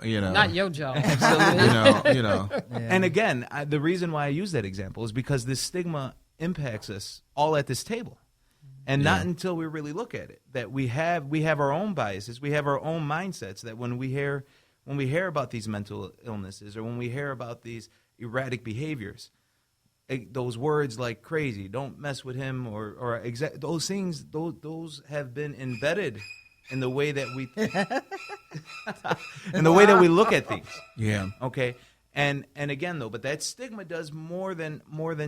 Not your job. Absolutely. Yeah. And again, the reason why I use that example is because this stigma impacts us all at this table. And not until we really look at it, that we have our own biases, we have our own mindsets, that when we hear about these mental illnesses or when we hear about these erratic behaviors, those words like crazy, don't mess with him, or those things, those have been embedded in the way that we in the way that we look at things. Yeah. Okay. And again though, but that stigma does more than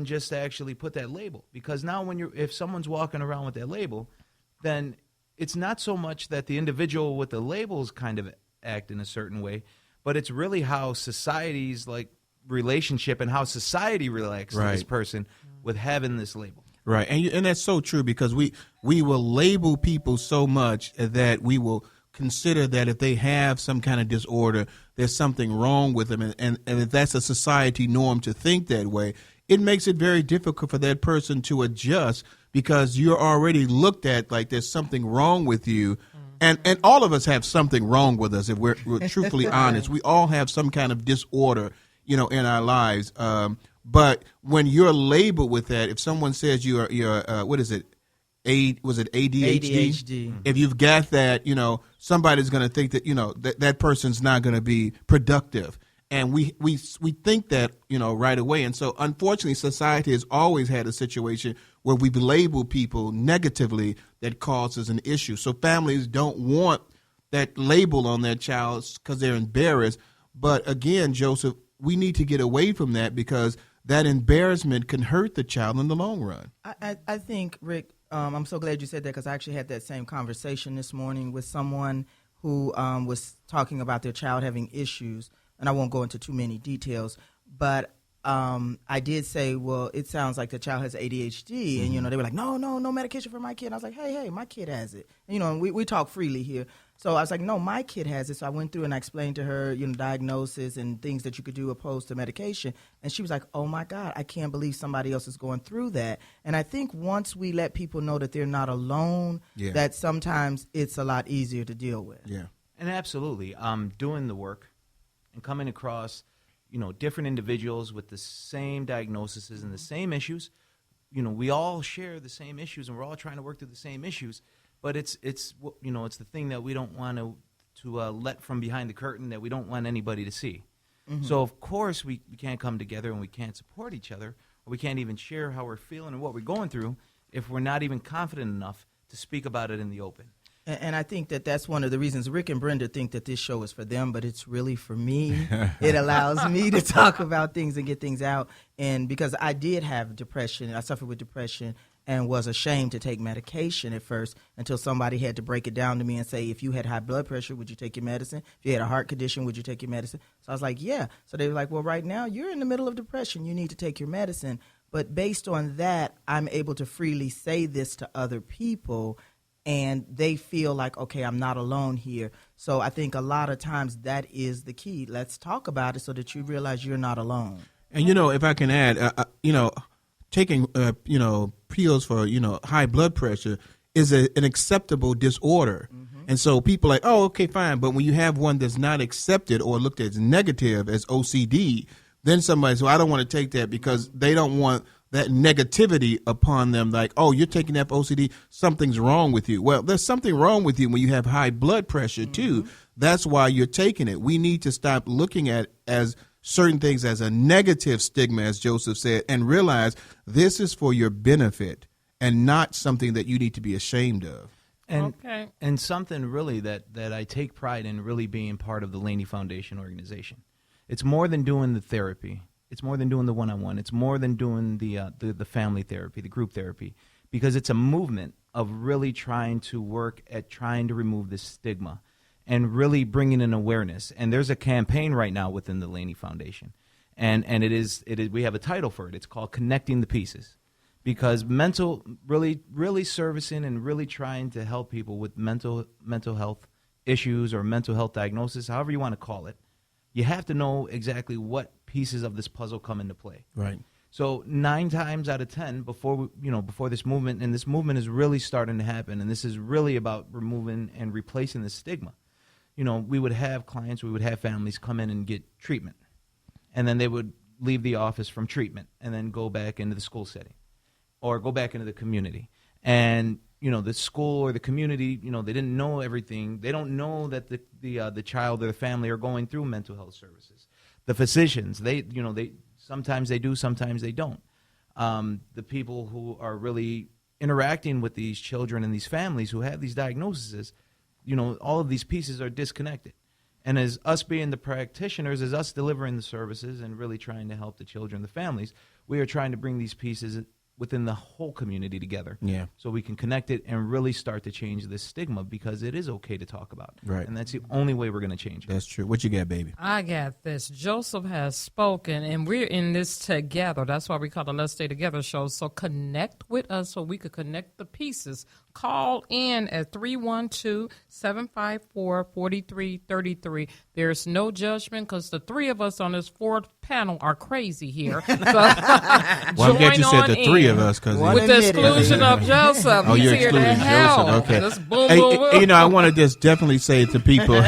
just to actually put that label, because now if someone's walking around with that label, then it's not so much that the individual with the labels kind of act in a certain way, but it's really how society's like relationship and how society relates to this person with having this label. Right, and that's so true, because we will label people so much that we will consider that if they have some kind of disorder, there's something wrong with them, and if that's a society norm to think that way, it makes it very difficult for that person to adjust, because you're already looked at like there's something wrong with you. And all of us have something wrong with us, if we're truthfully honest. We all have some kind of disorder, in our lives. But when you're labeled with that, if someone says you're what is it? Was it ADHD? ADHD. If you've got that, somebody's going to think that, that person's not going to be productive. And we think that, right away. And so, unfortunately, society has always had a situation where we've labeled people negatively that causes an issue. So families don't want that label on their child because they're embarrassed. But again, Joseph, we need to get away from that, because that embarrassment can hurt the child in the long run. I think, Rick, I'm so glad you said that, because I actually had that same conversation this morning with someone who was talking about their child having issues. And I won't go into too many details, but I did say, well, it sounds like the child has ADHD. And, they were like, no medication for my kid. And I was like, hey, my kid has it. And, we talk freely here. So I was like, no, my kid has it. So I went through and I explained to her, diagnosis and things that you could do opposed to medication. And she was like, oh, my God, I can't believe somebody else is going through that. And I think once we let people know that they're not alone, that sometimes it's a lot easier to deal with. Yeah. And absolutely, doing the work and coming across, different individuals with the same diagnoses and the same issues. We all share the same issues, and we're all trying to work through the same issues. But it's the thing that we don't want to let from behind the curtain, that we don't want anybody to see. Mm-hmm. So of course we can't come together and we can't support each other, or we can't even share how we're feeling and what we're going through if we're not even confident enough to speak about it in the open. And I think that that's one of the reasons Rick and Brenda think that this show is for them, but it's really for me. It allows me to talk about things and get things out. And because I did have depression, I suffered with depression and was ashamed to take medication at first, until somebody had to break it down to me and say, if you had high blood pressure, would you take your medicine? If you had a heart condition, would you take your medicine? So I was like, yeah. So they were like, well, right now you're in the middle of depression. You need to take your medicine. But based on that, I'm able to freely say this to other people, and they feel like, okay, I'm not alone here. So I think a lot of times that is the key. Let's talk about it so that you realize you're not alone. And, if I can add, taking, pills for, high blood pressure is an acceptable disorder. Mm-hmm. And so people are like, oh, okay, fine. But when you have one that's not accepted or looked at as negative, as OCD, then somebody says, well, I don't want to take that, because they don't want that negativity upon them, like, oh, you're taking that for OCD, something's wrong with you. Well, there's something wrong with you when you have high blood pressure, too. Mm-hmm. That's why you're taking it. We need to stop looking at as certain things as a negative stigma, as Joseph said, and realize this is for your benefit and not something that you need to be ashamed of. And something really that I take pride in, really being part of the LAYNIE Foundation organization. It's more than doing the therapy. It's more than doing the one-on-one. It's more than doing the family therapy, the group therapy, because it's a movement of really trying to work at trying to remove this stigma and really bringing in awareness. And there's a campaign right now within the LAYNIE Foundation, and it is we have a title for it. It's called Connecting the Pieces, because really servicing and really trying to help people with mental health issues or mental health diagnosis, however you want to call it. You have to know exactly what pieces of this puzzle come into play. Right. So 9 times out of 10, before this movement, and this movement is really starting to happen, and this is really about removing and replacing the stigma. we would have clients, we would have families come in and get treatment, and then they would leave the office from treatment and then go back into the school setting or go back into the community. And the school or the community, they didn't know everything. They don't know that the child or the family are going through mental health services. The physicians, they sometimes they do, sometimes they don't. The people who are really interacting with these children and these families who have these diagnoses, all of these pieces are disconnected. And as us being the practitioners, as us delivering the services and really trying to help the children, the families, we are trying to bring these pieces within the whole community together. Yeah. So we can connect it and really start to change this stigma, because it is okay to talk about. Right. And that's the only way we're going to change it. That's true. What you got, baby? I got this. Joseph has spoken, and we're in this together. That's why we call the Let's Stay Together show. So connect with us so we could connect the pieces. Call in at 312-754-4333. There's no judgment, because the three of us on this fourth panel are crazy here. So Well, I'm glad you said the three of us, because with the exclusion of Joseph. Oh, He's you're here to excluding help. Joseph. Okay. Just boom, boom, boom. I want to just definitely say to people,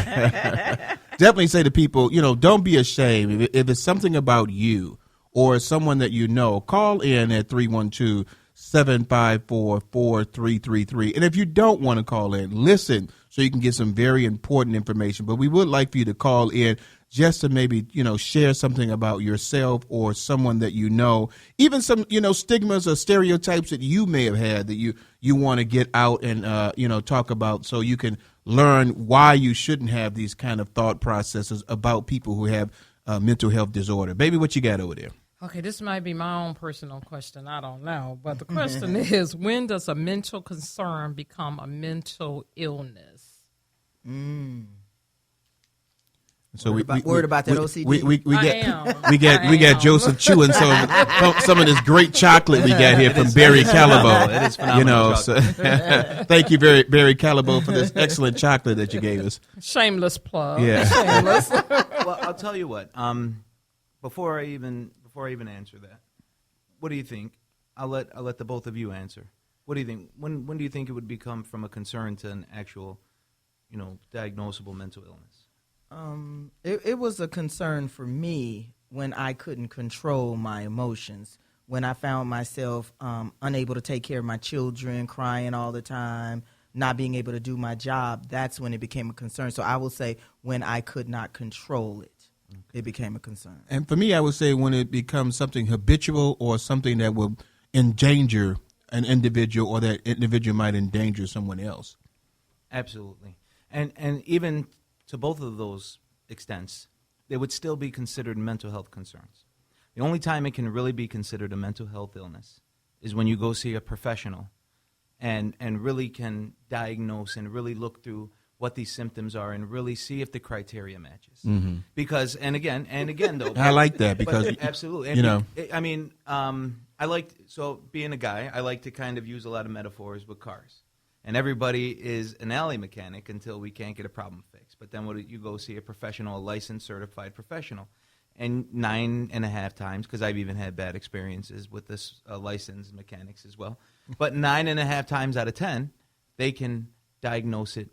don't be ashamed. If it's something about you or someone that you know, call in at 312-754-4333. And if you don't want to call in, listen so you can get some very important information. But we would like for you to call in just to maybe, share something about yourself or someone that you know, even some, stigmas or stereotypes that you may have had that you want to get out and, talk about, so you can learn why you shouldn't have these kind of thought processes about people who have mental health disorder. Baby, what you got over there? Okay, this might be my own personal question. I don't know. But the question is, when does a mental concern become a mental illness? So worried about that OCD. We got Joseph chewing some of this great chocolate we got here from Barry Calabo. It is phenomenal. Thank you, Barry Calabo, for this excellent chocolate that you gave us. Shameless plug. Yeah. Shameless. Well, I'll tell you what. Before I even answer that, what do you think? I'll let the both of you answer. What do you think? When do you think it would become from a concern to an actual, diagnosable mental illness? It was a concern for me when I couldn't control my emotions, when I found myself unable to take care of my children, crying all the time, not being able to do my job. That's when it became a concern. So I will say when I could not control it, it became a concern. And for me, I would say when it becomes something habitual or something that will endanger an individual, or that individual might endanger someone else. Absolutely. And even to both of those extents, they would still be considered mental health concerns. The only time it can really be considered a mental health illness is when you go see a professional and really can diagnose and really look through what these symptoms are and really see if the criteria matches. Mm-hmm. Because, and again though. I like that because, absolutely. And being a guy, I like to kind of use a lot of metaphors with cars. And everybody is an alley mechanic until we can't get a problem fixed. But then you go see a professional, a licensed, certified professional. And 9.5 times, because I've even had bad experiences with this licensed mechanics as well. But 9.5 times out of 10, they can diagnose it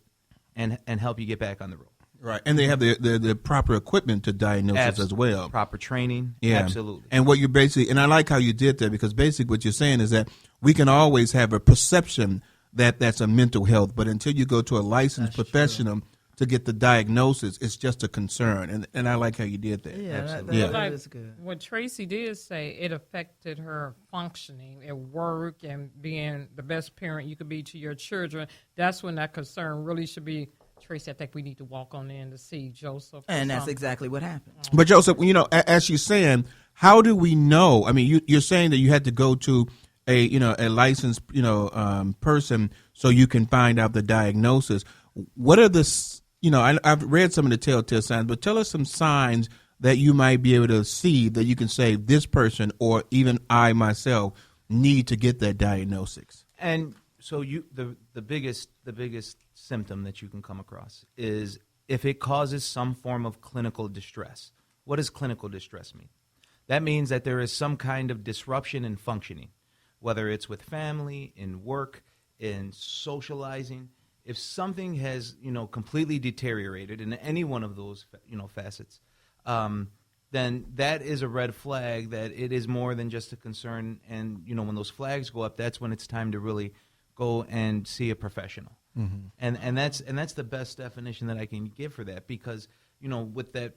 and help you get back on the road. Right, and they have the proper equipment to diagnose it as well. Proper training, yeah. Absolutely. And what you basically, and I like how you did that, because basically what you're saying is that we can always have a perception that that's a mental health, but until you go to a licensed professional to get the diagnosis, it's just a concern. And I like how you did that. Yeah, absolutely. that is good. What Tracy did say, it affected her functioning at work and being the best parent you could be to your children. That's when that concern really should be. Tracy, I think we need to walk on in to see Joseph. And that's exactly what happened. But Joseph, as you're saying, how do we know? I mean, you're saying that you had to go to a licensed person so you can find out the diagnosis. What are the I've read some of the telltale signs, but tell us some signs that you might be able to see that you can say this person or even I myself need to get that diagnosis. And so the biggest symptom that you can come across is if it causes some form of clinical distress. What does clinical distress mean? That means that there is some kind of disruption in functioning, whether it's with family, in work, in socializing. If something has, completely deteriorated in any one of those, facets, then that is a red flag that it is more than just a concern. And, when those flags go up, that's when it's time to really go and see a professional. Mm-hmm. And that's the best definition that I can give for that, because, with that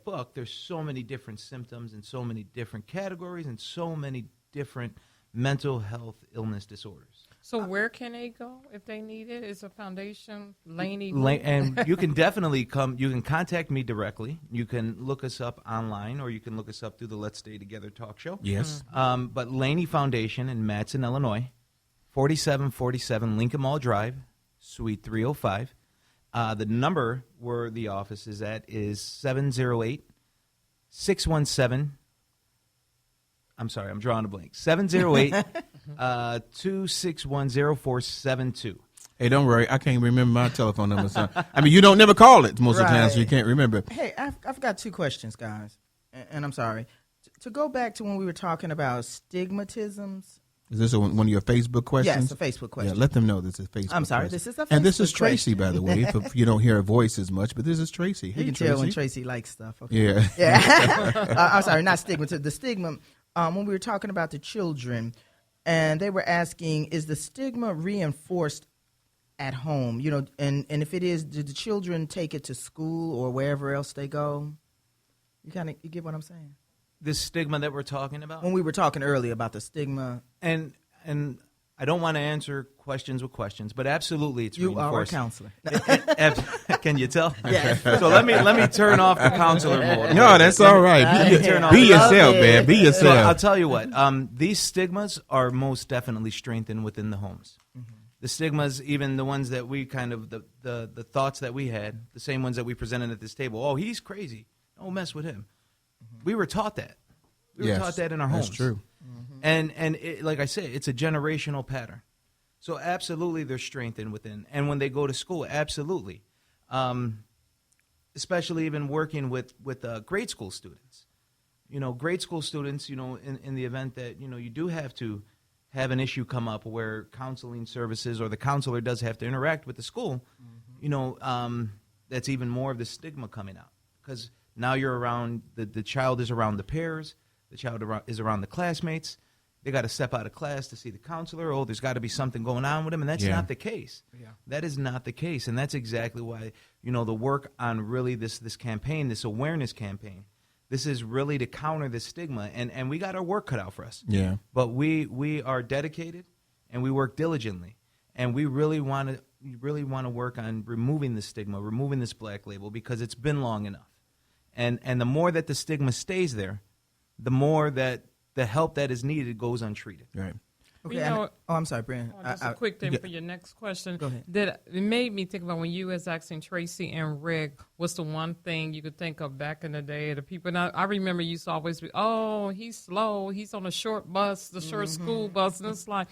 book, there's so many different symptoms and so many different categories and so many different mental health illness disorders. So where can they go if they need it? Is a foundation, LAYNIE? And you can definitely come. You can contact me directly. You can look us up online, or you can look us up through the Let's Stay Together talk show. Yes. But LAYNIE Foundation in Matteson, Illinois, 4747 Lincoln Mall Drive, Suite 305. The number where the office is at is 708-617. I'm sorry, I'm drawing a blank. 708-261-0472. Hey, don't worry. I can't remember my telephone number. So. I mean, you don't never call it most of the time, so you can't remember. Hey, I've got 2 questions, guys. And I'm sorry. To go back to when we were talking about stigmatisms. Is this one of your Facebook questions? Yes, a Facebook question. Yeah, let them know this is Facebook. I'm sorry, question. this is a Facebook And this is Tracy, question. by the way, if you don't hear her voice as much, but this is Tracy. Hey, you can Tracy. tell when Tracy likes stuff. Okay. Yeah. Yeah. I'm sorry, not stigmatism. The stigma, when we were talking about the children, and they were asking, is the stigma reinforced at home? And if it is, do the children take it to school or wherever else they go? You get what I'm saying? This stigma that we're talking about? When we were talking earlier about the stigma. And I don't want to answer questions with questions, but absolutely it's reinforced. You are a counselor. Can you tell? Yes. So let me turn off the counselor mode. No, that's all right. Be yourself, man. Be yourself. So I'll tell you what. These stigmas are most definitely strengthened within the homes. Mm-hmm. The stigmas, even the ones that we kind of, the thoughts that we had, the same ones that we presented at this table. Oh, he's crazy. Don't mess with him. Mm-hmm. We were taught that. We were taught that in our homes. That's true. Mm-hmm. And it, like I say, it's a generational pattern. So absolutely they're strengthened within. And when they go to school, absolutely. Especially even working with grade school students. Grade school students, in the event that, you do have to have an issue come up where counseling services or the counselor does have to interact with the school, mm-hmm. That's even more of the stigma coming out. Because now you're around, the child is around the peers, the child is around the classmates. They got to step out of class to see the counselor. Oh, there's got to be something going on with him, and that's not the case. Yeah. That is not the case, and that's exactly why, the work on really this campaign, this awareness campaign, this is really to counter the stigma, and we got our work cut out for us. Yeah. But we are dedicated, and we work diligently, and we really want to work on removing the stigma, removing this black label, because it's been long enough. And the more that the stigma stays there, the more that the help that is needed goes untreated. Right. Okay. I'm sorry, Brandon. Just a quick thing for your next question. Go ahead. That it made me think about when you was asking Tracy and Rick, what's the one thing you could think of back in the day? The people, and I remember you used to always be, oh, he's slow. He's on a short bus, the short Mm-hmm. school bus. And it's like,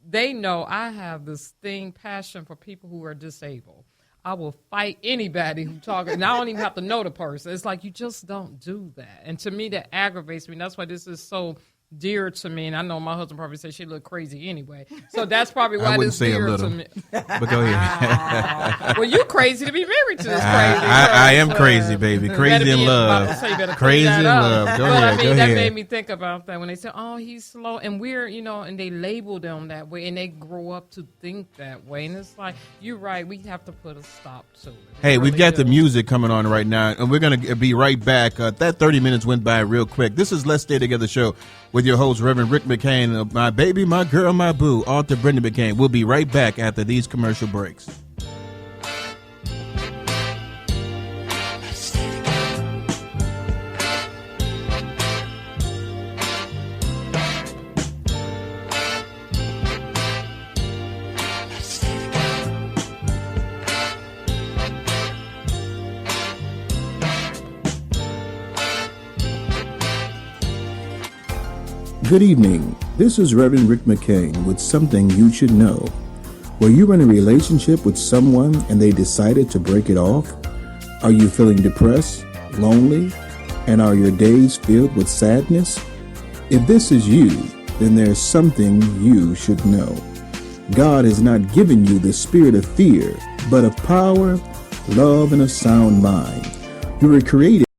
they know I have this passion for people who are disabled. I will fight anybody who talk, and I don't even have to know the person. It's like, you just don't do that. And to me, that aggravates me. That's why this is so dear to me. And I know my husband probably said she looked crazy anyway. So that's probably why this is dear to me. But go ahead. Well, you crazy to be married to this crazy I am crazy, baby. Crazy in love. Crazy in love. Go ahead. That made me think about that when they said, oh, he's slow. And we're, and they label them that way, and they grow up to think that way. And it's like, you're right. We have to put a stop to it. Hey, we've got the music coming on right now, and we're going to be right back. That 30 minutes went by real quick. This is Let's Stay Together show with your host, Reverend Rick McCain, my baby, my girl, my boo, author Brenda McCain. We'll be right back after these commercial breaks. Good evening. This is Reverend Rick McCain with something you should know. Were you in a relationship with someone and they decided to break it off? Are you feeling depressed, lonely, and are your days filled with sadness? If this is you, then there's something you should know. God has not given you the spirit of fear, but of power, love, and a sound mind. You were created